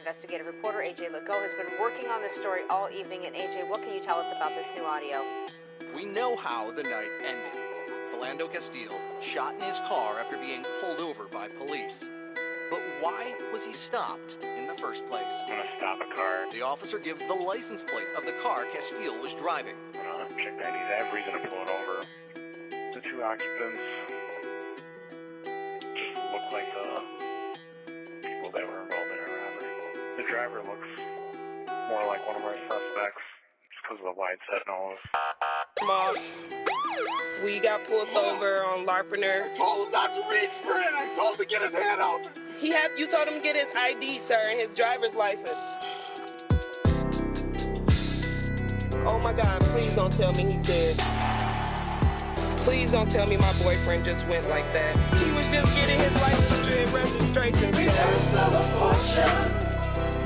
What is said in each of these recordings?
investigative reporter AJ Legault has been working on this story all evening. And AJ, what can you tell us about this new audio? We know how the night ended. Philando Castile shot in his car after being pulled over by police. But why was he stopped in the first place? I'm gonna stop a car. The officer gives the license plate of the car Castile was driving. Check IDs. I have reason to pull it over. The two occupants just look like the people that were involved in a robbery. The driver looks more like one of our suspects just because of the wide set nose. We got pulled over on Larpener. I told him not to reach for it. I told him to get his hand out. You told him to get his ID, sir, and his driver's license. Oh my God, please don't tell me he's dead. Please don't tell me my boyfriend just went like that. He was just getting his license and registration. Reversal of fortune.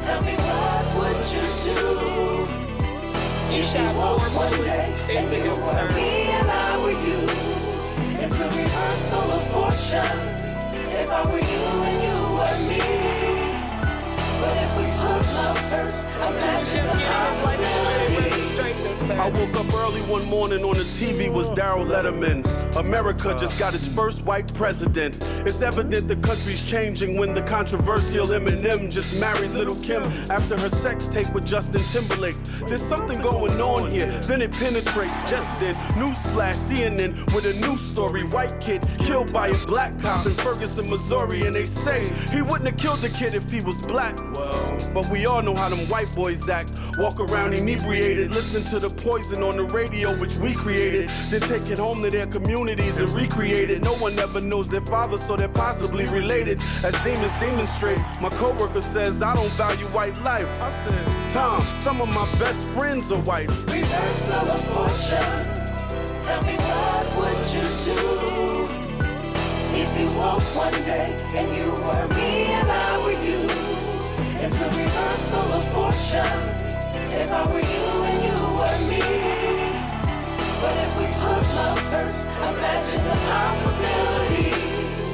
Tell me what would you do? You If shot you woke four one day bullets and into you him, were sir. me and I were you. It's a reversal of fortune. If I were you and you were me. But if we put love first, imagine the possibilities. I woke up early one morning, on the TV was Daryl Letterman. America just got its first white president. It's evident the country's changing when the controversial Eminem just married Lil' Kim after her sex tape with Justin Timberlake. There's something going on here, then it penetrates. Just then, newsflash, CNN with a news story. White kid killed by a black cop in Ferguson, Missouri. And they say he wouldn't have killed the kid if he was black. Well, but we all know how them white boys act. Walk around inebriated, listening to the poison on the radio, which we created. Then take it home to their communities and recreate it. No one ever knows their father, so they're possibly related. As demons demonstrate, my coworker says I don't value white life. I said, Tom, some of my best friends are white. Reversal of fortune. Tell me what would you do? If you woke one day and you were me and I were you. It's a reversal of fortune. If I were you and you were me. But if we put love first, imagine the possibilities.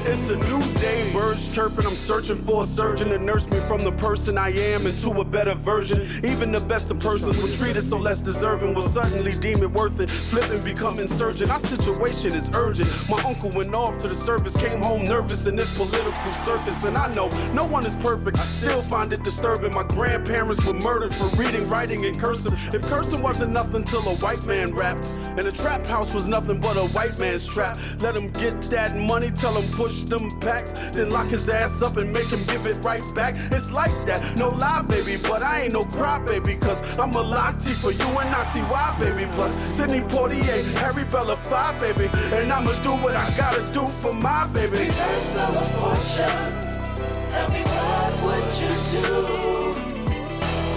It's a new day, birds chirping. I'm searching for a surgeon to nurse me from the person I am into a better version. Even the best of persons were treated so less deserving will suddenly deem it worth it. Flip and become insurgent. Our situation is urgent. My uncle went off to the service, came home nervous in this political circus. And I know no one is perfect. I still find it disturbing. My grandparents were murdered for reading, writing in cursive. If cursing wasn't nothing till a white man rapped, and a trap house was nothing but a white man's trap. Let him get that money, tell him push them packs, then lock his ass up and make him give it right back. It's like that, no lie, baby, but I ain't no cry, baby, cause I'm a Lottie for you and not T.Y., baby. Plus Sidney Poitier, Harry Belafonte, baby, and I'ma do what I gotta do for my baby. Reversal of fortune. Tell me what would you do?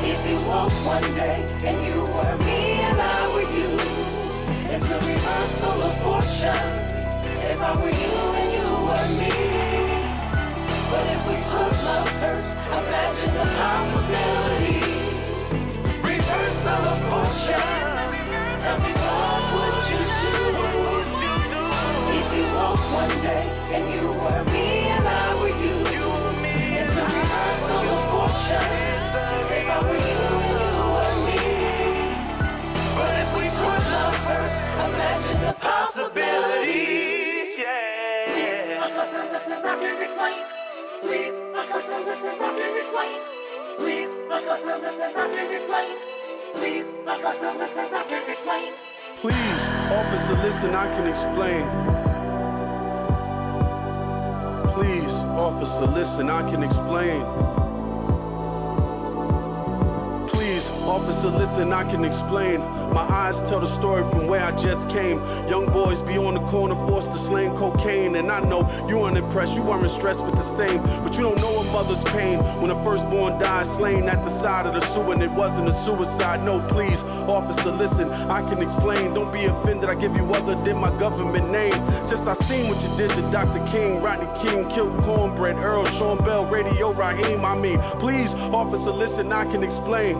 If you woke one day and you were me and I were you. It's a reversal of fortune. If I were you and you were me. But if we put love first, imagine the possibilities. Reversal of fortune. Tell me what would you do? If you woke one day and you were me and I were you. It's a reversal of fortune. If I were you and you were me. But if we put love first, imagine the possibilities, yeah. Please, officer, listen, I can explain. Please, officer, listen, I can explain. Please, officer, listen, I can explain. Please, officer, listen, I can explain. Please, officer, listen, I can explain. Please, officer, listen, I can explain. Please, officer, listen, I can explain. My eyes tell the story from where I just came. Young boys be on the corner forced to sling cocaine. And I know you weren't impressed, you weren't stressed with the same. But you don't know a mother's pain when a firstborn dies slain at the side of the sewer and it wasn't a suicide. No, please, officer, listen, I can explain. Don't be offended, I give you other than my government name. Just I seen what you did to Dr. King. Rodney King killed Cornbread, Earl, Sean Bell, Radio Raheem. I mean, please, officer, listen, I can explain.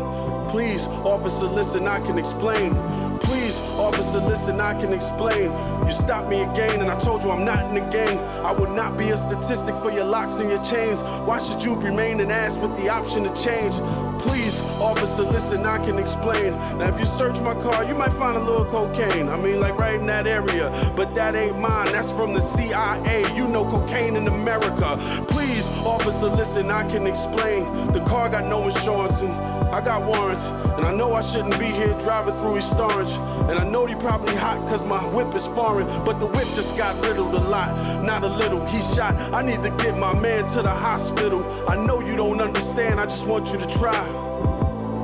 Please, officer, listen, I can explain. Please, officer. officer, listen, I can explain. You stopped me again, and I told you I'm not in the gang. I would not be a statistic for your locks and your chains. Why should you remain an ass with the option to change? Please, officer, listen, I can explain. Now, if you search my car, you might find a little cocaine. I mean, like right in that area. But that ain't mine, that's from the CIA. You know cocaine in America. Please, officer, listen, I can explain. The car got no insurance, and I got warrants. And I know I shouldn't be here driving through East Orange. And I know they probably hot cause my whip is foreign. But the whip just got riddled a lot, not a little. He shot, I need to get my man to the hospital. I know you don't understand, I just want you to try.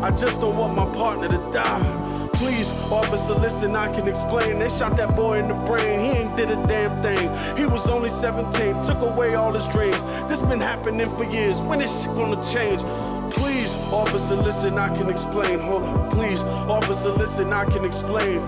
I just don't want my partner to die. Please, officer, listen, I can explain. They shot that boy in the brain, he ain't did a damn thing. He was only 17, took away all his dreams. This been happening for years, when is shit gonna change? Please, officer, listen, I can explain. Hold on, please, officer, listen, I can explain.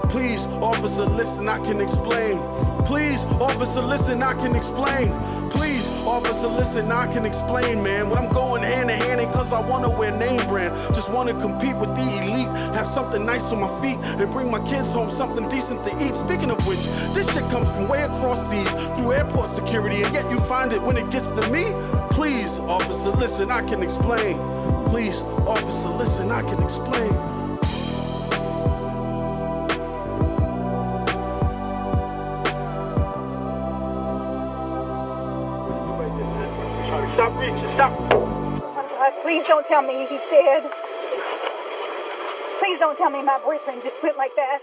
Please, officer, listen, I can explain. Please, officer, listen, I can explain. Please, officer, listen, I can explain, man. When I'm going hand in hand ain't cause I wanna wear name brand. Just wanna compete with the elite, have something nice on my feet, and bring my kids home something decent to eat. Speaking of which, this shit comes from way across seas, through airport security, and yet you find it when it gets to me? Please, officer, listen, I can explain. Please, officer, listen, I can explain. Stop reaching, stop. Please don't tell me he's dead. Please don't tell me my boyfriend just went like that.